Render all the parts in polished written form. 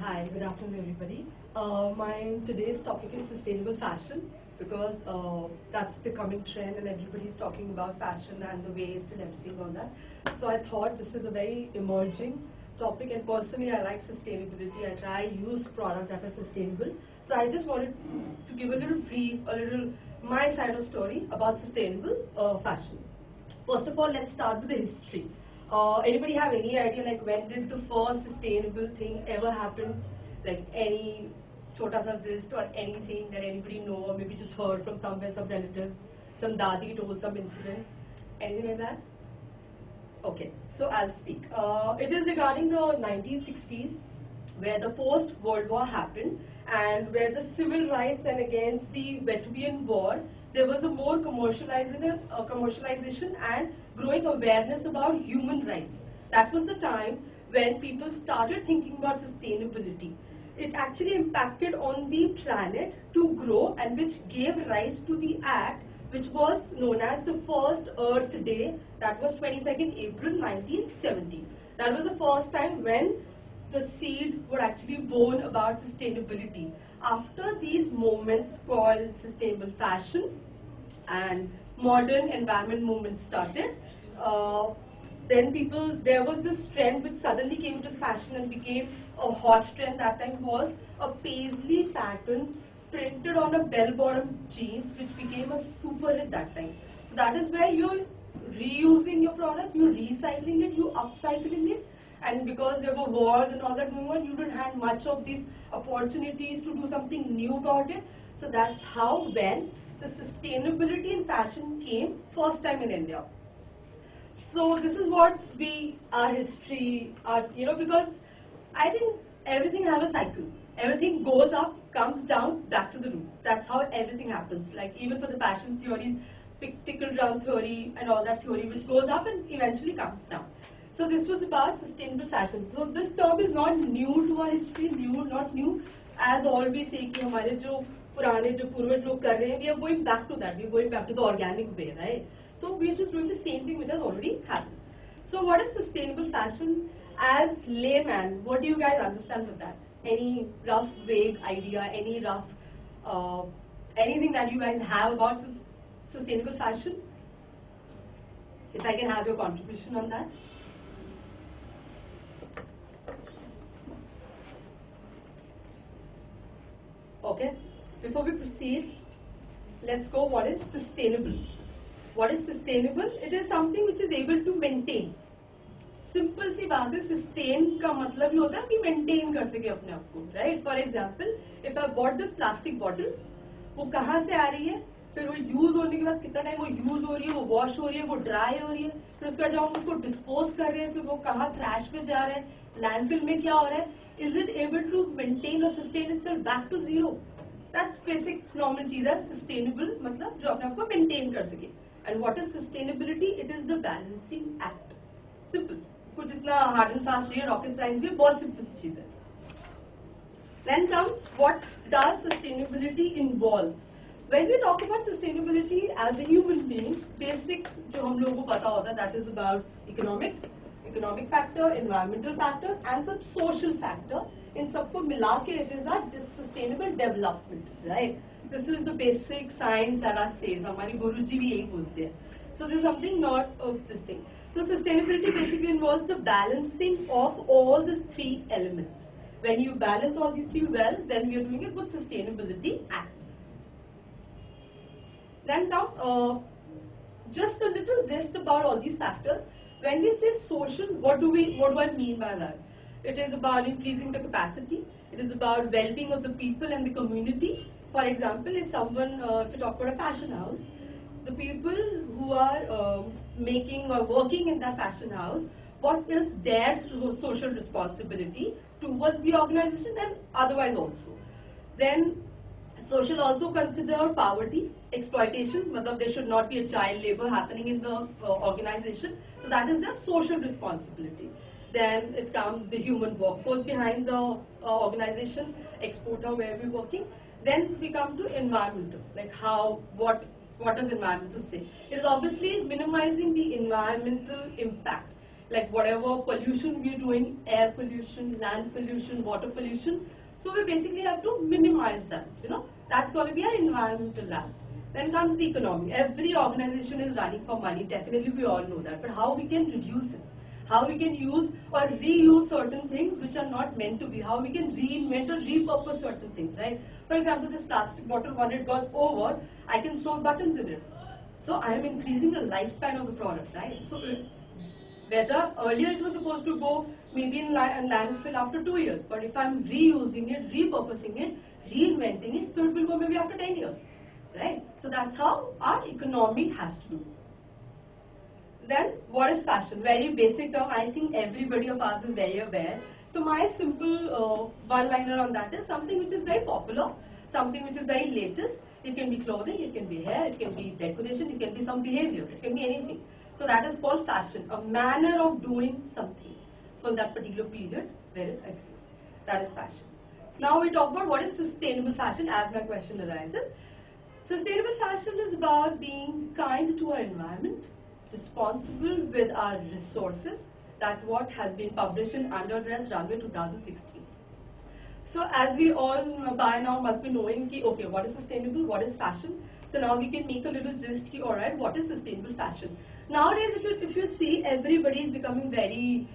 Hi, good afternoon, everybody. My today's topic is sustainable fashion because that's the coming trend, and everybody's talking about fashion and the waste and everything on that. So I thought this is a very emerging topic, and personally, I like sustainability. I try use product that are sustainable. So I just wanted to give a little brief, a little my side of story about sustainable fashion. First of all, let's start with the history. Anybody have any idea like when did the first sustainable thing ever happen? Like any chota sa zist or anything that anybody know or maybe just heard from somewhere, some relatives, some dadi told some incident, anything like that? Okay, so I'll speak. It is regarding the 1960s where the post-World War happened and where the civil rights and against the Vietnam War, there was a more commercialization and growing awareness about human rights. That was the time when people started thinking about sustainability. It actually impacted on the planet to grow and which gave rise to the act which was known as the first Earth Day, that was 22nd April 1970. That was the first time when the seed were actually born about sustainability. After these movements called sustainable fashion and modern environment movement started, uh, then there was this trend which suddenly came into the fashion and became a hot trend that time was a paisley pattern printed on a bell-bottom jeans which became a super hit that time. So that is where you're reusing your product, you're recycling it, you're upcycling it, and because there were wars and all that going on, you didn't have much of these opportunities to do something new about it. So that's how when the sustainability in fashion came first time in India. So this is what our history, because I think everything have a cycle. Everything goes up, comes down, back to the root. That's how everything happens. Like even for the fashion theories, trickle-down theory and all that theory, which goes up and eventually comes down. So this was about sustainable fashion. So this term is not new to our history, not new. As always say कि हमारे जो पुराने जो पूर्वज लोग कर रहे हैं, we are going back to that. We are going back to the organic way, right? So we are just doing the same thing which has already happened. So what is sustainable fashion? As layman, what do you guys understand with that? Any rough, vague idea? Any rough, anything that you guys have about sustainable fashion? If I can have your contribution on that. Okay, before we proceed, let's go what is sustainable. What is sustainable? It is something which is able to maintain. Simple सी बात है sustain का मतलब ये होता है कि maintain कर सके अपने आप को right for example if I bought this plastic bottle वो कहाँ से आ रही है फिर वो यूज होने के बाद कितना टाइम वो यूज हो रही है वो वॉश हो रही है वो ड्राई हो रही है फिर उसके बाद जब हम उसको डिस्पोज कर रहे हैं फिर वो कहाँ थ्रैश में जा रहा है लैंडफिल में क्या हो रहा है is it able to maintain और sustain itself back to zero that's basic normal चीज है सस्टेनेबल मतलब जो अपने आप को मेंटेन कर सके and what is sustainability it is the balancing act simple कुछ इतना हार्ड एंड फास्ट नहीं है रॉकेट साइंस भी बहुत सिंपल सी चीज है Then comes what does sustainability involves. When we talk about sustainability as a human being, basic जो हम लोगों को पता होता है that is about economics, economic factor, environmental factor and some social factor. इन सबको मिला के it is a sustainable development, right? This is the basic science that I say. हमारे गुरुजी भी यही बोलते हैं. So this is something not of this thing. So sustainability basically involves the balancing of all these three elements. When you balance all these three well, then we are doing a good sustainability act. Then now, just a little zest about all these factors. When we say social, what do I mean by that? It is about increasing the capacity. It is about well-being of the people and the community. For example, if we talk about a fashion house, the people who are making or working in that fashion house, what is their social responsibility towards the organization and otherwise also. Then social also consider poverty, exploitation, matlab there should not be a child labor happening in the organization. So that is their social responsibility. Then it comes the human workforce behind the organization, exporter where we're working. Then we come to environmental, like what does environmental say? It is obviously minimizing the environmental impact. like whatever pollution we're doing, air pollution, land pollution, water pollution. So we basically have to minimize that, That's going to be our environmental lab. Then comes the economy. Every organization is running for money, definitely we all know that, but how we can reduce it? How we can use or reuse certain things which are not meant to be, how we can reinvent or repurpose certain things, right? For example, this plastic bottle, when it goes over, I can store buttons in it. So I am increasing the lifespan of the product, right? So whether earlier it was supposed to go maybe in landfill after 2 years, but if I'm reusing it, repurposing it, reinventing it, so it will go maybe after 10 years, right? So that's how our economy has to do. Then, what is fashion? Very basic term. I think everybody of us is very aware. So my simple one-liner on that is something which is very popular, something which is very latest. It can be clothing, it can be hair, it can be decoration, it can be some behavior, it can be anything. So that is called fashion, a manner of doing something for that particular period where it exists. That is fashion. Now we talk about what is sustainable fashion as my question arises. Sustainable fashion is about being kind to our environment, responsible with our resources. That what has been published in Underdress Runway 2016. So as we all by now must be knowing ki, okay, what is sustainable, what is fashion. So now we can make a little gist ki, alright, what is sustainable fashion? Nowadays if you see, everybody is becoming very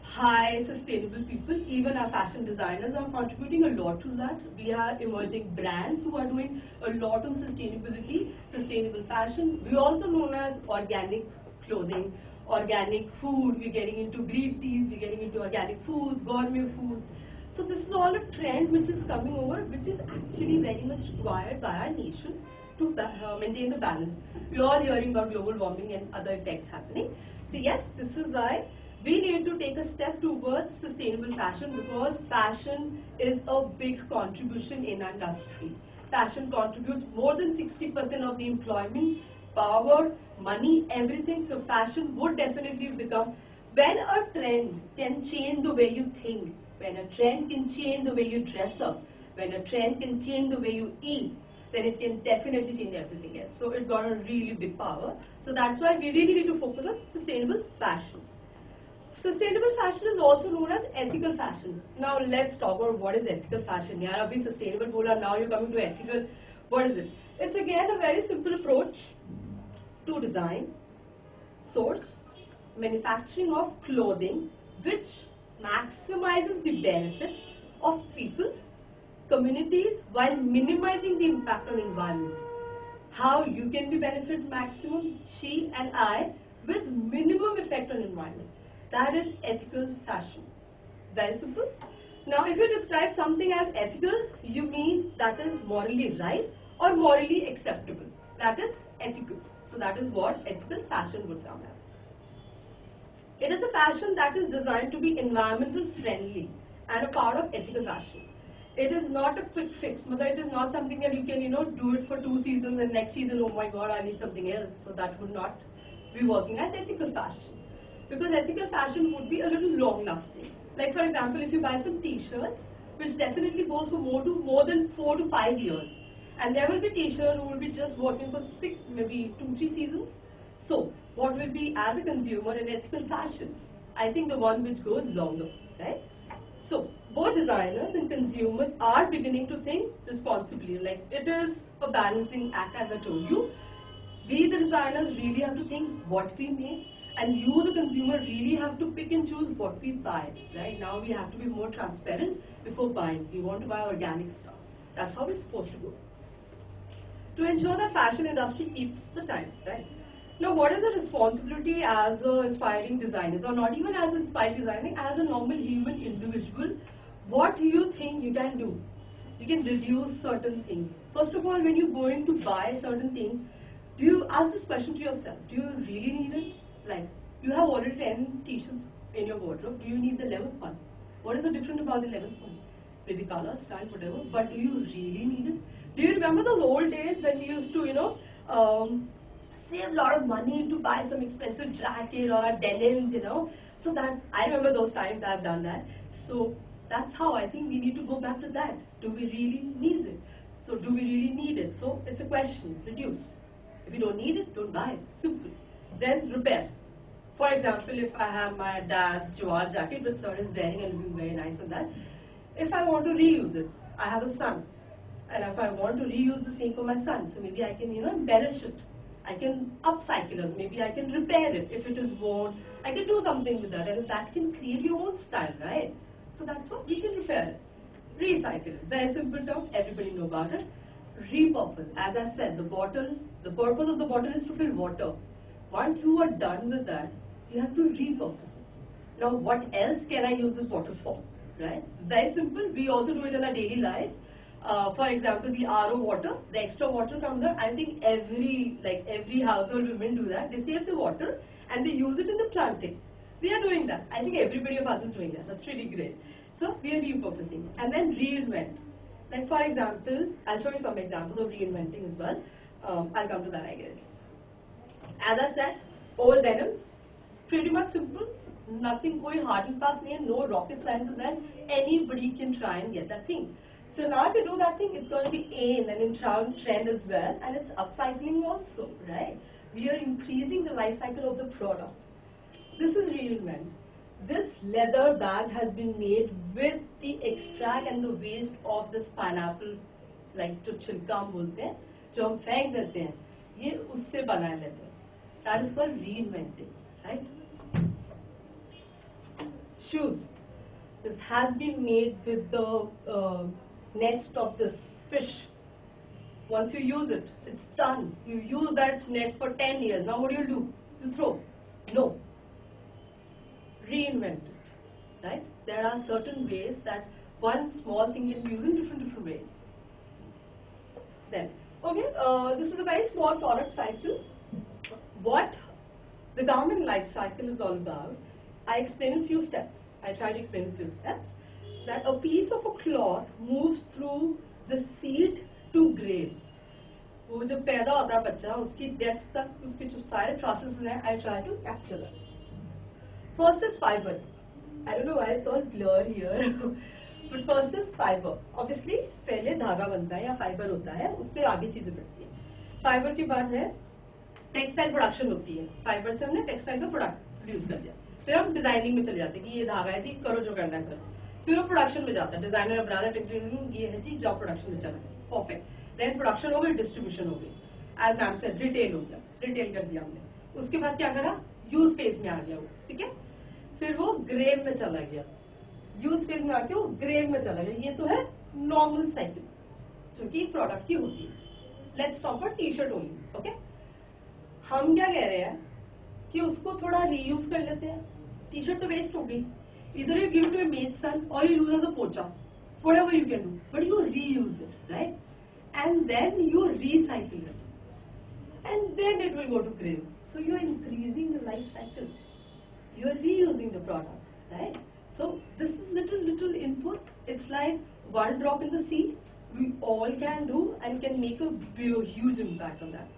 high sustainable people. Even our fashion designers are contributing a lot to that. We are emerging brands who are doing a lot on sustainability, sustainable fashion. We also known as organic clothing, organic food. We're getting into green teas, we're getting into organic foods, gourmet foods. So this is all a trend which is coming over, which is actually very much required by our nation to maintain the balance. We're all hearing about global warming and other effects happening. So yes, this is why we need to take a step towards sustainable fashion, because fashion is a big contribution in our industry. Fashion contributes more than 60% of the employment, power, money, everything. So fashion would definitely become, when a trend can change the way you think, when a trend can change the way you dress up, when a trend can change the way you eat, then it can definitely change everything else. So it got a really big power. So that's why we really need to focus on sustainable fashion. Sustainable fashion is also known as ethical fashion. Now let's talk about what is ethical fashion. Yeah, I've been sustainable bola, now you're coming to ethical. What is it? It's again a very simple approach to design, source, manufacturing of clothing which maximizes the benefit of people, communities, while minimizing the impact on environment. How you can be benefit maximum, she and I, with minimum effect on environment. That is ethical fashion. Very simple. Now if you describe something as ethical, you mean that is morally right or morally acceptable. That is ethical. So that is what ethical fashion would come as. It is a fashion that is designed to be environmental friendly and a part of ethical fashion. It is not a quick fix. It is not something that you can do it for 2 seasons and next season, oh my god, I need something else. So that would not be working as ethical fashion. Because ethical fashion would be a little long lasting. Like for example, if you buy some t-shirts, which definitely goes for more than 4 to 5 years. And there will be t-shirts who will be just working for 6, maybe 2-3 seasons. So what will be as a consumer an ethical fashion? I think the one which goes longer, right? So both designers and consumers are beginning to think responsibly. Like it is a balancing act, as I told you. We the designers really have to think what we make, and you the consumer really have to pick and choose what we buy. Right now we have to be more transparent before buying. We want to buy organic stuff. That's how we're supposed to go. To ensure that fashion industry keeps the time, right? Now, what is the responsibility as inspiring designers, or not even as inspired designing, as a normal human individual? What do you think you can do? You can reduce certain things. First of all, when you're going to buy certain thing, do you ask this question to yourself? Do you really need it? Like, you have already 10 t-shirts in your wardrobe. Do you need the 11th one? What is the difference about the 11th one? Maybe color, style, whatever. But do you really need it? Do you remember those old days when we used to, save a lot of money to buy some expensive jacket or a denims, So that, I remember those times I've done that. So that's how I think we need to go back to that. Do we really need it? So do we really need it? So it's a question, reduce. If you don't need it, don't buy it, simple. Then repair. For example, if I have my dad's jawar jacket, which sir is wearing and looking very nice on that, if I want to reuse it, I have a son, and if I want to reuse the same for my son, so maybe I can, embellish it. I can upcycle it. Maybe I can repair it if it is worn. I can do something with that, and that can create your own style, right? So that's what we can repair it, recycle it. Very simple term. Everybody know about it. Repurpose. As I said, the bottle. The purpose of the bottle is to fill water. Once you are done with that, you have to repurpose it. Now, what else can I use this bottle for? Right? Very simple. We also do it in our daily lives. For example, the RO water, the extra water comes out. I think every household women do that. They save the water and they use it in the planting. We are doing that. I think everybody of us is doing that. That's really great. So we are repurposing and then reinvent. Like for example, I'll show you some examples of reinventing as well. I'll come to that, I guess. As I said, old denims, pretty much simple. Nothing koi hard and fast nahi hai, no rocket science in that. Anybody can try and get that thing. So now if you do that thing, it's going to be in and in trend as well, and it's upcycling also, right? We are increasing the life cycle of the product. This is reinvent. This leather bag has been made with the extract and the waste of this pineapple, like जो छिलका हम बोलते हैं, जो हम फेंक देते हैं, ये उससे बना है leather. That is called reinventing, right? Shoes. This has been made with the nest of this fish. Once you use it, it's done. You use that net for 10 years. Now what do? You throw. No. Reinvent it. Right? There are certain ways that one small thing can be used in different ways. Then, okay, this is a very small product cycle. What the garment life cycle is all about, I explain in few steps. I try to explain in few steps. That a piece of a cloth moves through the seed to grave. वो जब पैदा होता है बच्चा, उसकी death तक उसके जो सारे processes हैं, I try to capture them. First is fiber. I don't know why it's all blur here, but first is fiber. Obviously, पहले धागा बनता है या fiber होता है, उससे आगे चीजें बढ़ती हैं. Fiber के बाद है टेक्सटाइल प्रोडक्शन होती है. फाइबर से हमने टेक्सटाइल का प्रोडक्ट प्रोड्यूस कर दिया. फिर हम डिजाइनिंग में चले जाते हैं कि ये धागा है जी, करो जो करना है करो. फिर वो प्रोडक्शन में जाता है, डिजाइनर बनाना, ये है जी, जॉब प्रोडक्शन में चला गया. परफेक्ट. देन प्रोडक्शन हो गई, डिस्ट्रीब्यूशन हो गई. एज मैम से रिटेल हो गया, रिटेल कर दिया हमने. उसके बाद क्या करा, यूज फेज में आ गया वो. ठीक है. फिर वो ग्रेव में चला गया. यूज फेज में आके वो ग्रेव में चला गया. ये तो है नॉर्मल साइकिल जो कि प्रोडक्ट की होती है. Let's talk about T shirt only. Okay. हम क्या कह रहे हैं कि उसको थोड़ा रीयूज कर लेते हैं. टी शर्ट तो वेस्ट हो गई. Either you give it to a maid son or you use as a pocha. Whatever you can do. But you reuse it, right? And then you recycle it. And then it will go to grave. So you are increasing the life cycle. You are reusing the products, right? So this is little inputs. It's like one drop in the sea. We all can do and can make a huge impact on that.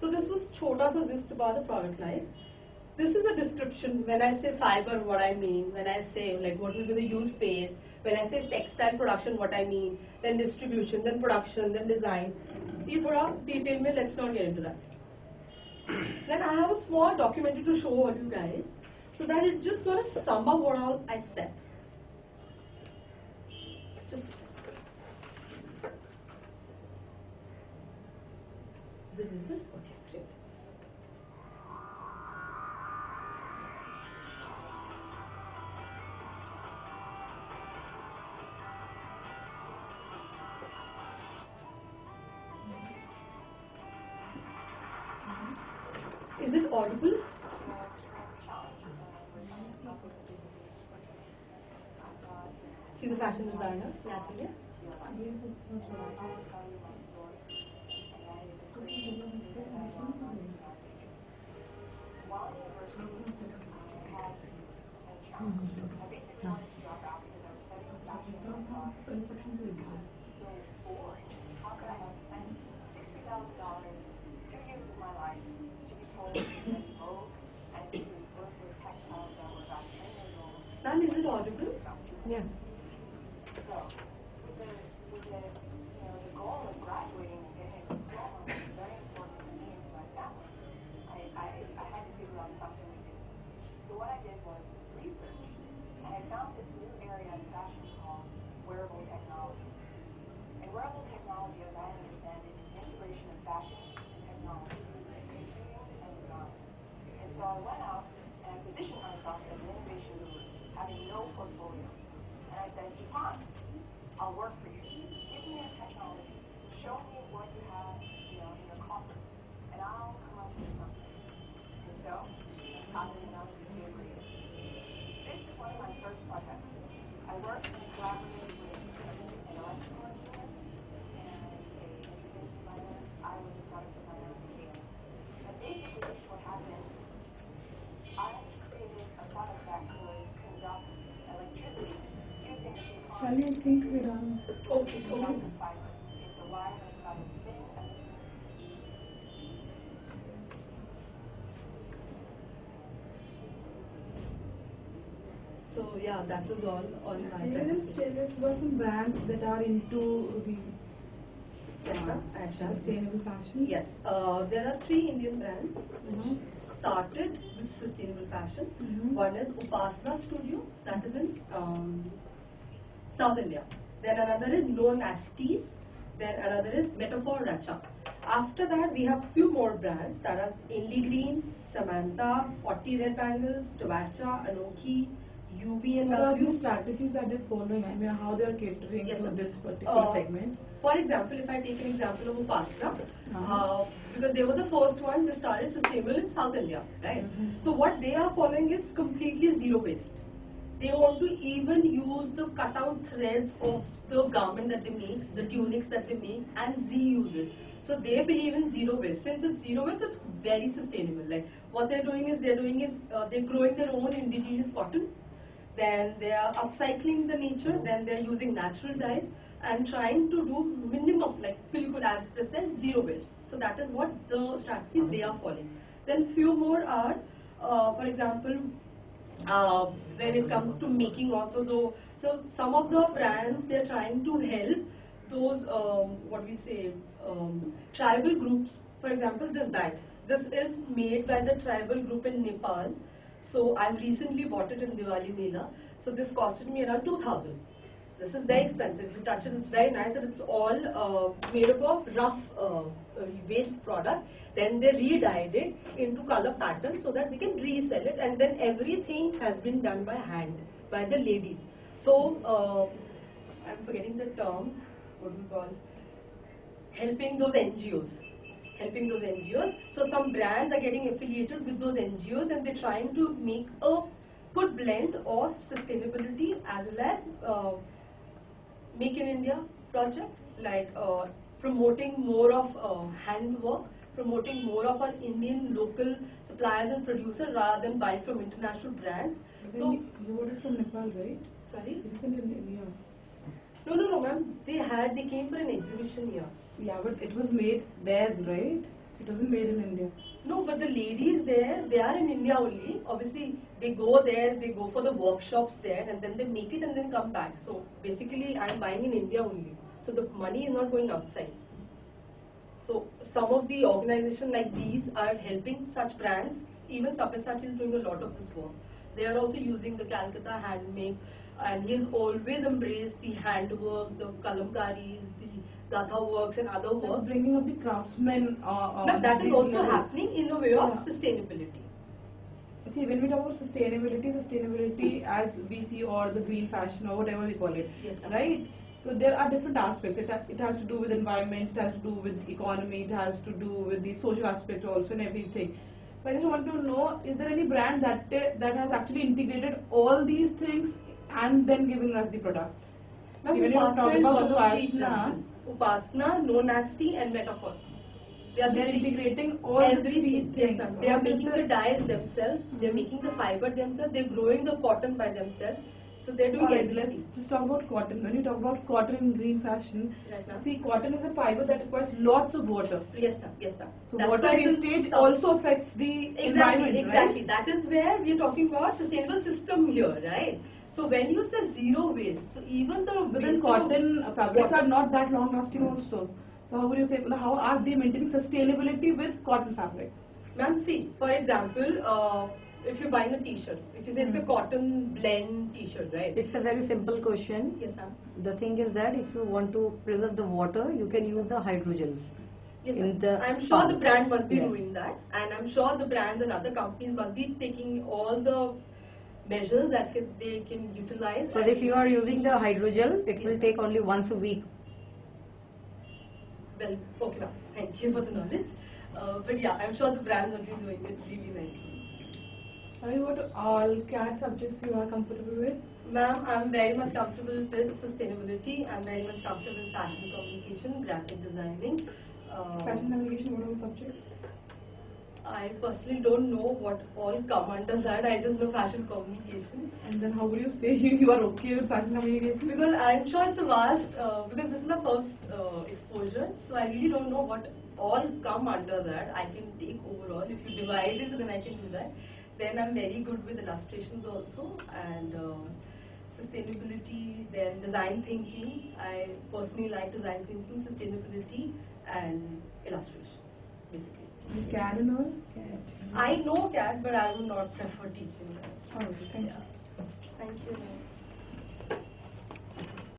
So this was chota sa gist about the product life. This is a description. When I say fiber, what I mean. When I say like what will be the use phase. When I say textile production, what I mean. Then distribution, then production, then design. ये थोड़ा detail में, let's not get into that. Then I have a small documentary to show all you guys, so that it's just gonna sum up what all I said. Just a second. Is it visible? Okay, great. Is it audible? She's a fashion designer, Natalia. Ma'am, is it audible? Yeah. So, the goal of graduating and getting a diploma was very important to me and to my family. I had to figure out something to do. what I did was research, and I found this new area in fashion called wearable technology. And wearable technology, as I understand it, is the integration of fashion and technology, computing and design. And so I went out and I positioned myself as an innovation guru, having no portfolio. And I said, DuPont, I'll work for you. Give me your technology. Show me what you have, in your coffers, and I'll come up with something. And so, oddly enough, he agreed. This is one of my first projects. I worked and collaborated with an electrical engineer and a interface designer. I was a product designer on the team. And basically, what happened, I created a product that could conduct electricity using a Shall I think we're done? Okay. conductive fiber. It's a wire that's about as thin as a So yeah, that was all on my Can you just presentation. tell us about some brands that are into the Yes, ma'am. Actually. sustainable fashion? Yes, there are 3 Indian brands which Mhm. started with sustainable fashion. Mhm. One is Upasana Studio, that is in South India. Then another is No Nasties. Then another is Metaphor Racha. After that, we have few more brands that are Indy Green, Samantha, 40 Red Bangles, Tavacha, Anoki, UV and What are the W. strategies that they're following? I mean, how they're catering Yes, to ma'am. this particular Uh, segment? For example, if I take an example of Upasana, Uh-huh. because they were the first one they started sustainable in South India, right? Mhm. So what they are following is completely zero waste. They want to even use the cutout threads of the garment that they make, the tunics that they make, and reuse it. So they believe in zero waste. Since it's zero waste, it's very sustainable. Like what they're doing is they're growing their own indigenous cotton. Then they are upcycling the nature. Then they are using natural dyes and trying to do minimum, like bilkul as they said, zero waste. So that is what the strategy they are following. Then few more are, for example, when it comes to making also though, so some of the brands they're trying to help those what we say tribal groups. For example, this is made by the tribal group in Nepal. So I recently bought it in Diwali Mela. So this costed me around 2000. This is very expensive. If you touch it, it's very nice, and it's all made up of rough waste product. Then they re-dyed it into color pattern so that they can resell it, and then everything has been done by hand by the ladies. So I'm forgetting the term. What do we call? Helping those NGOs. Helping those NGOs. So some brands are getting affiliated with those NGOs, and they're trying to make a good blend of sustainability as well as Make in India project, like promoting more of handwork, promoting more of our Indian local suppliers and producers rather than buying from international brands. Then So, you bought it from Nepal, right? sorry? It isn't in India. No, ma'am. They came for an exhibition here. Yeah, but it was made there, right? It wasn't made in India. No, but the ladies there, they are in India only. Obviously, they go there, they go for the workshops there, and then they make it and then come back. So basically, I'm buying in India only. So the money is not going outside. So some of the organizations like these are helping such brands. Even Sabyasachi is doing a lot of this work. They are also using the Calcutta handmade, and he has always embraced the handwork, the kalamkaris, the gatha works, and other That's works. bringing up the craftsmen. But that is the also level. happening in a way of Yeah. sustainability. See, when we talk about sustainability as we see, or the green fashion, or whatever we call it, Yes, ma'am. right? So there are different aspects. It has to do with environment, it has to do with economy, it has to do with the social aspect also, and everything. So I just want to know, is there any brand that has actually integrated all these things and then giving us the product? Ma'am, See, when you talk Upasana is about one of the Upasana, example. Upasana, No Nasty, and Metaphor. They are the they're three. integrating all the three Everything. things. Yes, ma'am. They are What is making the dyes themselves. They're Mhm. making the fiber themselves. They're growing the cotton by themselves. So they're doing Alright, everything. let's just talk about cotton. When you talk about cotton in green fashion, Right, ma'am. see, cotton is a fiber that requires lots of water. Yes, ma'am. Yes, ma'am. So That's water why it's wastage some- also affects the environment, Exactly. right? That is where we are talking about sustainable system here, right? So when you say zero waste, so even the But then waste cotton fabrics water- are not that long lasting also. So how would you say, how are they maintaining sustainability with cotton fabric? Ma'am, see, for example, if you're buying a t-shirt, if you say it's a cotton blend t-shirt, right? It's a very simple question. Yes, ma'am. The thing is that if you want to preserve the water, you can use the hydrogels. Yes, In ma'am. the I'm sure the palm. brand must be Yeah. doing that, and I'm sure the brands and other companies must be taking all the measures that they can utilize. Because if you are using the hydrogel, it Yes, will ma'am. take only once a week. Well, okay, ma'am. Thank you for the knowledge. But yeah, I'm sure the brands will be doing it really nicely. Are you what all CAD subjects you are comfortable with? Ma'am, I'm very much comfortable with sustainability. I'm very much comfortable with fashion communication, graphic designing. Fashion communication, what are the subjects? I personally don't know what all come under that. I just know fashion communication. And then how would you say you are okay with fashion communication? Because I'm sure it's a vast, because this is my first exposure, so I really don't know what all come under that. I can take overall. If you divide it, then I can do that. Then I'm very good with illustrations also, and sustainability, then design thinking. I personally like design thinking, sustainability, and illustrations, basically. And CAD and all? CAD. I know CAD, but I would not prefer teaching that. Oh, thank you. Thank you.